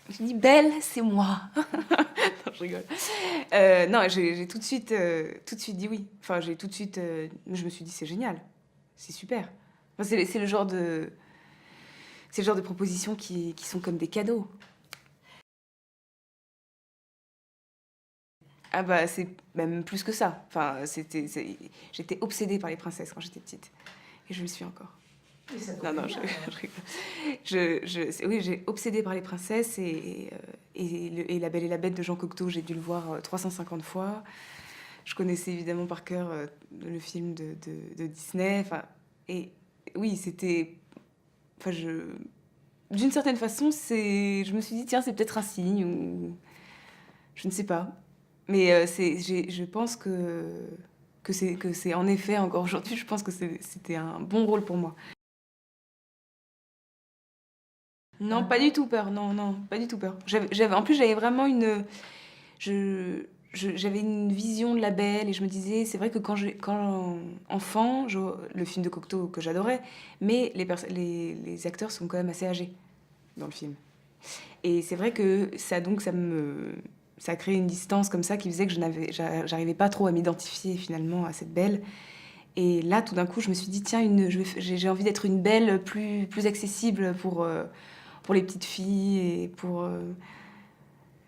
Je dis Belle, c'est moi. Non, je rigole. Non, j'ai tout de suite dit oui. Enfin, j'ai tout de suite, je me suis dit c'est génial, c'est super. Enfin, c'est le genre de propositions qui sont comme des cadeaux. Ah bah c'est même plus que ça. Enfin, j'étais obsédée par les princesses quand j'étais petite, et je le suis encore. Mais ça Non, tombe non, bien, alors. je rigole. Oui, j'ai obsédé par les princesses et La Belle et la Bête de Jean Cocteau, j'ai dû le voir 350 fois. Je connaissais évidemment par cœur le film de Disney. Enfin, et oui, c'était. Enfin, d'une certaine façon, je me suis dit, tiens, c'est peut-être un signe ou. Je ne sais pas. Mais je pense que c'est en effet, encore aujourd'hui, je pense que c'était un bon rôle pour moi. Non, pas du tout peur. Non, non, pas du tout peur. En plus, j'avais vraiment je, j'avais une vision de la Belle et je me disais, c'est vrai que quand enfant, le film de Cocteau que j'adorais, mais les acteurs sont quand même assez âgés dans le film. Et c'est vrai que ça a créé une distance comme ça qui faisait que j'arrivais pas trop à m'identifier finalement à cette Belle. Et là, tout d'un coup, je me suis dit, tiens, j'ai envie d'être une Belle plus accessible pour les petites filles et pour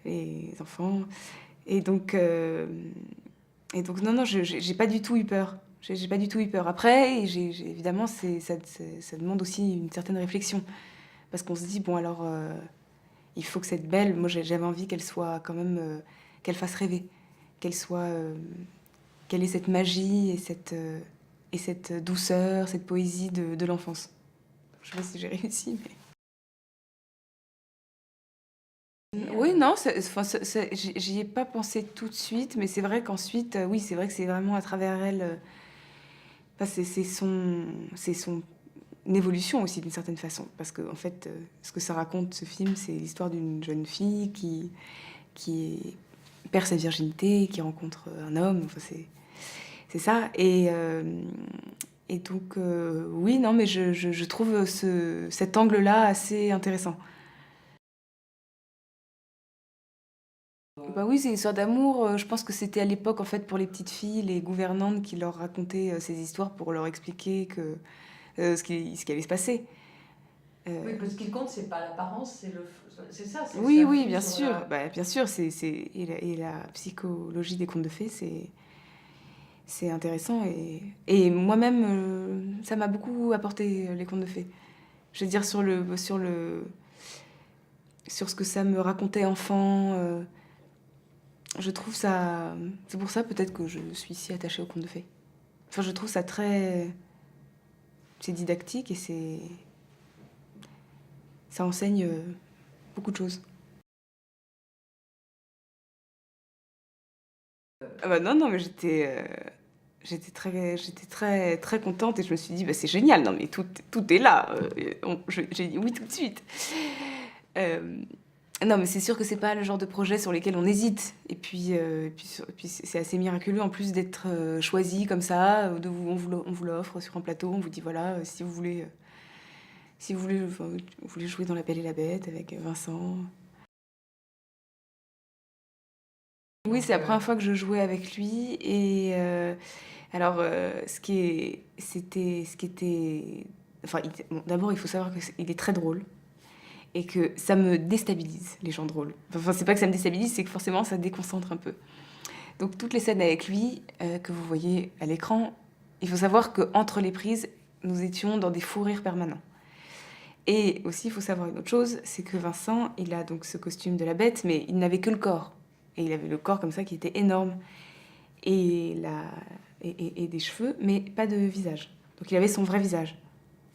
les enfants. Et donc, euh, et donc non, non, j'ai pas du tout eu peur. J'ai pas du tout eu peur. Après, évidemment, ça demande aussi une certaine réflexion. Parce qu'on se dit, bon, alors, il faut que cette Belle, moi j'avais envie qu'elle soit quand même, qu'elle fasse rêver. Qu'elle soit, qu'elle ait cette magie et cette douceur, cette poésie de l'enfance. Je sais pas si j'ai réussi, mais. Oui, non, j'y ai pas pensé tout de suite, mais c'est vrai qu'ensuite, oui, c'est vrai que c'est vraiment à travers elle. Enfin, c'est son évolution aussi d'une certaine façon, parce que en fait, ce que ça raconte ce film, c'est l'histoire d'une jeune fille qui perd sa virginité, qui rencontre un homme. Enfin, c'est ça. Et donc, oui, non, mais je trouve cet angle-là assez intéressant. Bah oui, c'est une histoire d'amour. Je pense que c'était à l'époque, en fait, pour les petites filles, les gouvernantes qui leur racontaient ces histoires pour leur expliquer ce qui allait se passer. Oui, parce ce qui compte, c'est pas l'apparence, c'est ça, c'est Oui, un oui, film bien sur sûr. la. Bah, bien sûr, et la psychologie des contes de fées, c'est intéressant. Et moi-même, ça m'a beaucoup apporté, les contes de fées. Je veux dire, sur ce que ça me racontait enfant. Je trouve ça. C'est pour ça peut-être que je suis si attachée aux contes de fées. Enfin, je trouve ça très. C'est didactique et ça enseigne beaucoup de choses. Ah bah non, non, mais j'étais très contente et je me suis dit, bah, c'est génial, non mais tout est là. J'ai dit oui tout de suite. Euh, non, mais c'est sûr que c'est pas le genre de projet sur lesquels on hésite. Et puis c'est assez miraculeux en plus d'être choisi comme ça. On vous l'offre sur un plateau, on vous dit voilà, si vous voulez, enfin, vous voulez jouer dans La Belle et la Bête avec Vincent. Oui, Donc, c'est la première fois que je jouais avec lui et alors ce qui était, enfin, bon, d'abord il faut savoir qu'il est très drôle et que ça me déstabilise les gens drôles. Enfin, c'est pas que ça me déstabilise, c'est que forcément ça déconcentre un peu. Donc toutes les scènes avec lui que vous voyez à l'écran, il faut savoir que entre les prises, nous étions dans des fous rires permanents. Et aussi, il faut savoir une autre chose, c'est que Vincent, il a donc ce costume de la bête, mais il n'avait que le corps. Et il avait le corps comme ça qui était énorme. Et, la, et des cheveux, mais pas de visage. Donc il avait son vrai visage,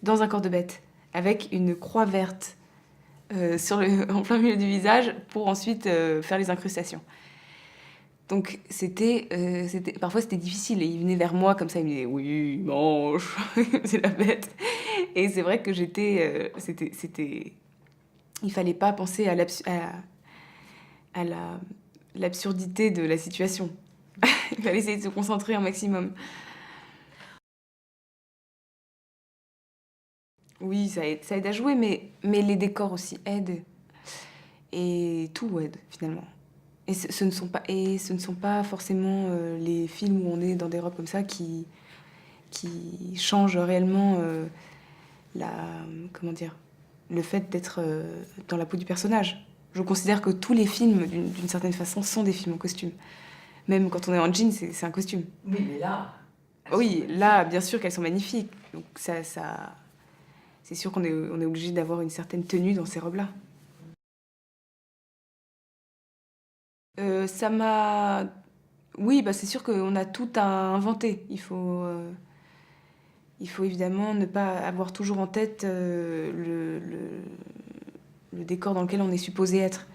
dans un corps de bête, avec une croix verte en plein milieu du visage pour ensuite faire les incrustations. Donc parfois c'était difficile et il venait vers moi comme ça, il me disait oui mange, c'est la bête. Et c'est vrai que il fallait pas penser à l'absurdité de la situation. Il fallait essayer de se concentrer un maximum. Oui, ça aide à jouer, mais les décors aussi aident. Et tout aide, finalement. Et ce ne sont pas forcément les films où on est dans des robes comme ça qui changent réellement la, comment dire, le fait d'être dans la peau du personnage. Je considère que tous les films, d'une certaine façon, sont des films en costume. Même quand on est en jean, c'est un costume. Oui, mais là... Oui, là, bien sûr qu'elles sont magnifiques. Donc c'est sûr qu'on est obligé d'avoir une certaine tenue dans ces robes-là. Ça m'a... Oui, bah c'est sûr qu'on a tout à inventer. Il faut évidemment ne pas avoir toujours en tête le décor dans lequel on est supposé être.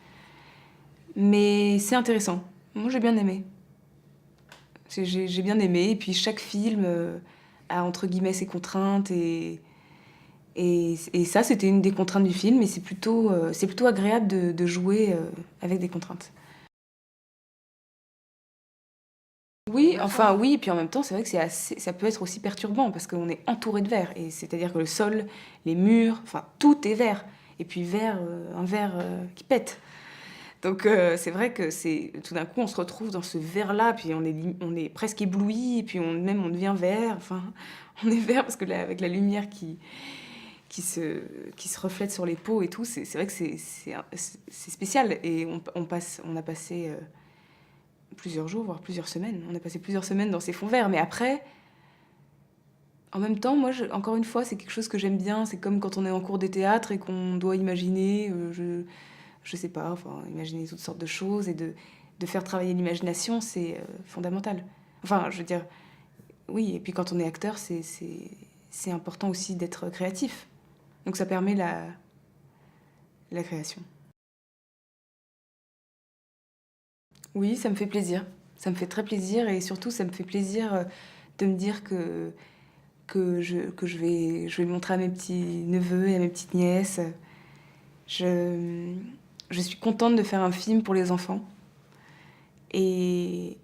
Mais c'est intéressant. Moi, j'ai bien aimé. J'ai bien aimé. Et puis, chaque film a, entre guillemets, ses contraintes. Et ça, c'était une des contraintes du film. Et c'est plutôt agréable de jouer avec des contraintes. Oui, enfin oui, puis en même temps, c'est vrai que ça peut être aussi perturbant parce qu'on est entouré de verre. Et c'est-à-dire que le sol, les murs, enfin tout est vert. Et puis un verre qui pète. Donc c'est vrai que tout d'un coup, on se retrouve dans ce verre-là, puis on est presque ébloui, et puis même on devient vert. Enfin, on est vert parce que avec la lumière qui se reflète sur les peaux et tout, c'est vrai que c'est spécial. Et on a passé plusieurs jours, voire plusieurs semaines. On a passé plusieurs semaines dans ces fonds verts. Mais après, en même temps, moi, encore une fois, c'est quelque chose que j'aime bien. C'est comme quand on est en cours de théâtre et qu'on doit imaginer, je sais pas, enfin, imaginer toutes sortes de choses et de faire travailler l'imagination, c'est fondamental. Enfin, je veux dire, oui, et puis quand on est acteur, c'est important aussi d'être créatif. Donc ça permet la création. Oui, ça me fait plaisir. Ça me fait très plaisir et surtout, ça me fait plaisir de me dire que je vais le montrer à mes petits neveux et à mes petites nièces. Je, je suis contente de faire un film pour les enfants. Et,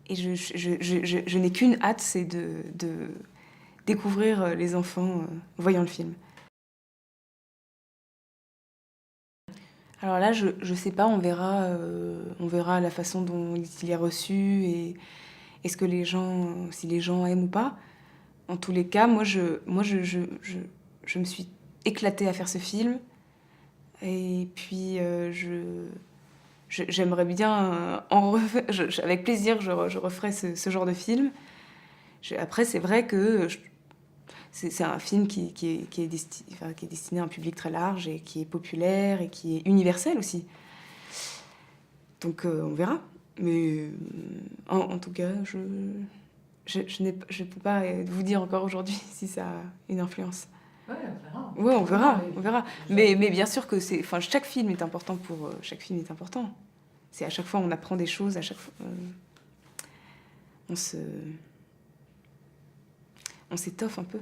je n'ai qu'une hâte, c'est de découvrir les enfants en voyant le film. Alors là, je sais pas, on verra la façon dont il est reçu et est-ce que si les gens aiment ou pas. En tous les cas, je me suis éclatée à faire ce film. Et puis, j'aimerais bien avec plaisir, je referai ce genre de film. Après, c'est vrai que c'est un film qui est destiné à un public très large et qui est populaire et qui est universel aussi. Donc, on verra. Mais en tout cas, je peux pas vous dire encore aujourd'hui si ça a une influence. Ouais, on verra. Ouais, on verra. Mais bien sûr que enfin, chaque film est important chaque film est important. C'est à chaque fois on apprend des choses, à chaque fois on s'étoffe un peu.